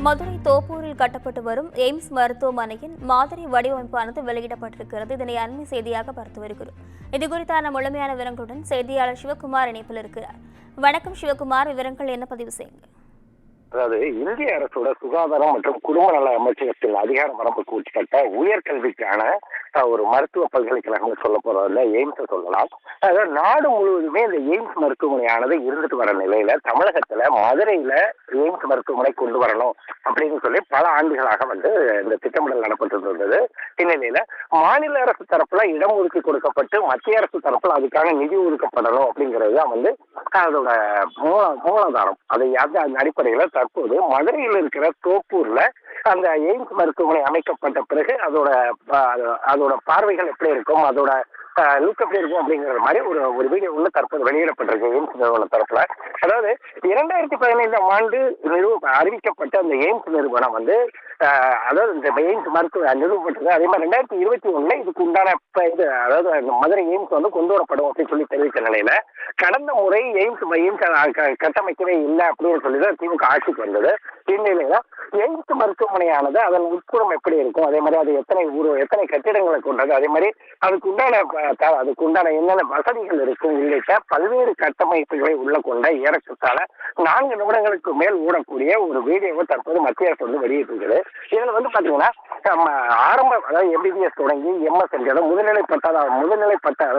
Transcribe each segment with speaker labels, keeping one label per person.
Speaker 1: மதுரை தோப்பூரில் கட்டப்பட்டு வரும் எய்ம்ஸ் மருத்துவமனையின் மாதிரி வடிவமைப்பானது வெளியிடப்பட்டிருக்கிறது. இதனை அண்மை செய்தியாக பார்த்து வருகிறோம். இதுகுறித்தான முழுமையான விவரங்களுடன் செய்தியாளர் சிவகுமார் இணைப்பில் இருக்கிறார். வணக்கம் சிவகுமார், விவரங்கள் என்ன பதிவு செய்யுங்க.
Speaker 2: அதாவது இந்திய அரசோட சுகாதாரம் மற்றும் குடும்ப நல அமைச்சகத்தின் அதிகார வரம்புக்கு உட்பட்ட உயர்கல்விக்கான ஒரு மருத்துவ பல்கலைக்கழகம் சொல்ல போறதுல எய்ம்ஸ் சொல்லலாம். அதாவது நாடு முழுவதுமே இந்த எய்ம்ஸ் மருத்துவமனையானது இருந்துட்டு வர நிலையில தமிழகத்துல மதுரையில எய்ம்ஸ் மருத்துவமனை கொண்டு வரணும் அப்படின்னு சொல்லி பல ஆண்டுகளாக இந்த திட்டமிடல் நடப்பட்டு இருந்தது. இந்நிலையில மாநில அரசு தரப்புல இடம் ஒதுக்கி கொடுக்கப்பட்டு மத்திய அரசு தரப்புல அதுக்கான நிதி ஒதுக்கப்படணும் அப்படிங்கிறது தான் அதோட மூலாதாரம். அதை அந்த அடிப்படையில தற்போது மதுரையில் இருக்கிற தோப்பூர்ல அந்த எய்ம்ஸ் மருத்துவமனை அமைக்கப்பட்ட பிறகு அதோட பார்வைகள் எப்படி இருக்கும், அதோட லுக் எப்படி இருக்கும் அப்படிங்கிற மாதிரி ஒரு வீடியோ ஒன்று தற்போது வெளியிடப்பட்டிருக்கு எய்ம்ஸ் நிறுவன தரப்புல. அதாவது 2015ஆம் ஆண்டு அறிவிக்கப்பட்ட அந்த எய்ம்ஸ் நிறுவனம் அதாவது இந்த எய்ம்ஸ் மருத்துவ நிறுவப்பட்டது. அதே மாதிரி 2021 இதுக்கு உண்டான அதாவது மதுரை எய்ம்ஸ் கொண்டு வரப்படும் அப்படின்னு சொல்லி தெரிவித்த நிலையில கடந்த முறை எய்ம்ஸ் கட்டமைக்கவே இல்லை அப்படின்னு சொல்லிதான் திமுக ஆட்சிக்கு வந்தது. இந்நிலையில எய்ம்ஸ் மருத்துவமனையானது அதன் உட்புறம் எப்படி இருக்கும், அதே மாதிரி அது எத்தனை கட்டிடங்களை கொண்டது, அதே மாதிரி அதுக்கு உண்டான என்னென்ன வசதிகள் இருக்கும் உள்ளிட்ட பல்வேறு கட்டமைப்புகளை உள்ள கொண்ட ஏறத்தாழ 4 நிமிடங்களுக்கு மேல் ஓடக்கூடிய ஒரு வீடியோவை தற்போது மத்திய அரசு வெளியிட்டிருக்குது. இதுல பாத்தீங்கன்னா அதாவது எம்பிபிஎஸ் தொடங்கி எம்எஸ்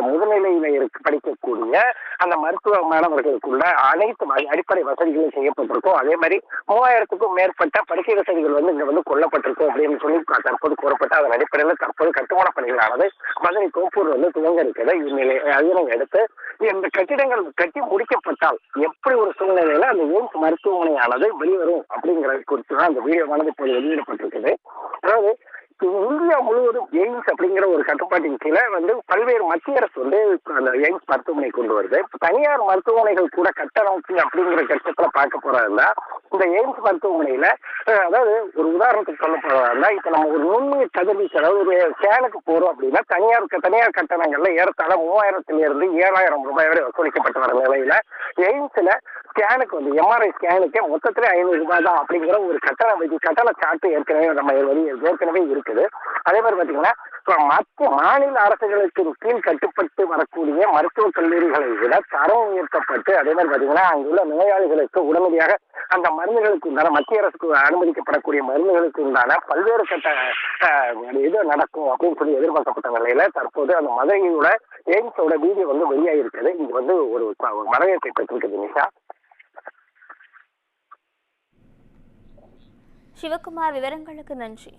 Speaker 2: முதுநிலையில படிக்கக்கூடிய அந்த மருத்துவ மாணவர்களுக்குள்ள அனைத்து அடிப்படை வசதிகளும் செய்யப்பட்டிருக்கும். அதே மாதிரி 3000க்கும் மேற்பட்ட படுக்கை வசதிகள் இங்க கொல்லப்பட்டிருக்கும் அப்படின்னு சொல்லி தற்போது கூறப்பட்ட அதன் அடிப்படையில் தற்போது கட்டுமான பணிகளானது மதுரை தோப்பூர் துவங்க இருக்கிறது. இதனை அடுத்து இந்த கட்டிடங்கள் கட்டி முடிக்கப்பட்டால் எப்படி ஒரு சூழ்நிலையில அந்த எய்ம்ஸ் மருத்துவமனையானது வெளிவரும் அப்படிங்கிறது குறித்து தான் அந்த வீடியோவானது இப்போது வெளியிடப்பட்டிருக்குது. அதாவது இந்தியா முழுவதும் எய்ம்ஸ் அப்படிங்கிற ஒரு கட்டுப்பாட்டின் கீழே பல்வேறு மத்திய அரசு அந்த எய்ம்ஸ் மருத்துவமனை கொண்டு வருது. தனியார் மருத்துவமனைகள் கூட கட்டணம் அப்படிங்கிற கட்டத்துல பார்க்க போறதுல இந்த எய்ம்ஸ் மருத்துவமனையில அதாவது ஒரு உதாரணத்துக்கு சொல்ல போறதா இப்ப நம்ம ஒரு நுண்ணுயிர் கதிர்வீச்சு அதாவது ஒரு ஸ்கேனுக்கு போறோம் அப்படின்னா தனியார் கட்டணங்கள்ல ஏறத்தாழ 3000 to 7000 ரூபாய் வரை வசூலிக்கப்பட்டு வர நிலையில எய்ம்ஸ்ல ஸ்கேனுக்கு எம்ஆர்ஐ ஸ்கேனுக்கு மொத்தத்துல 500 ரூபாய் தான் அப்படிங்கிற ஒரு கட்டண சாட்டு ஏற்கனவே இருக்குது. அதே மாதிரி பாத்தீங்கன்னா மாநில அரசுகளுக்கு கீழ் கட்டுப்பட்டு வரக்கூடிய மருத்துவக் கல்லூரிகளை விட தரம் உயர்த்தப்பட்டு அதே மாதிரி பாத்தீங்கன்னா அங்குள்ள நோயாளிகளுக்கு உடனடியாக அந்த மருந்துகளுக்கு உண்டான மத்திய அரசுக்கு அனுமதிக்கப்படக்கூடிய மருந்துகளுக்கு உண்டான பல்வேறு இது நடக்கும் அப்படின்னு சொல்லி எதிர்பார்க்கப்பட்ட நிலையில தற்போது அந்த மதுரையோட எய்ம்ஸோட வீடியோ வெளியாகிருக்குது. இங்க ஒரு வரவேற்பை பெற்றிருக்குது. நிஷா,
Speaker 1: சிவகுமார், விவரங்களுக்கு நன்றி.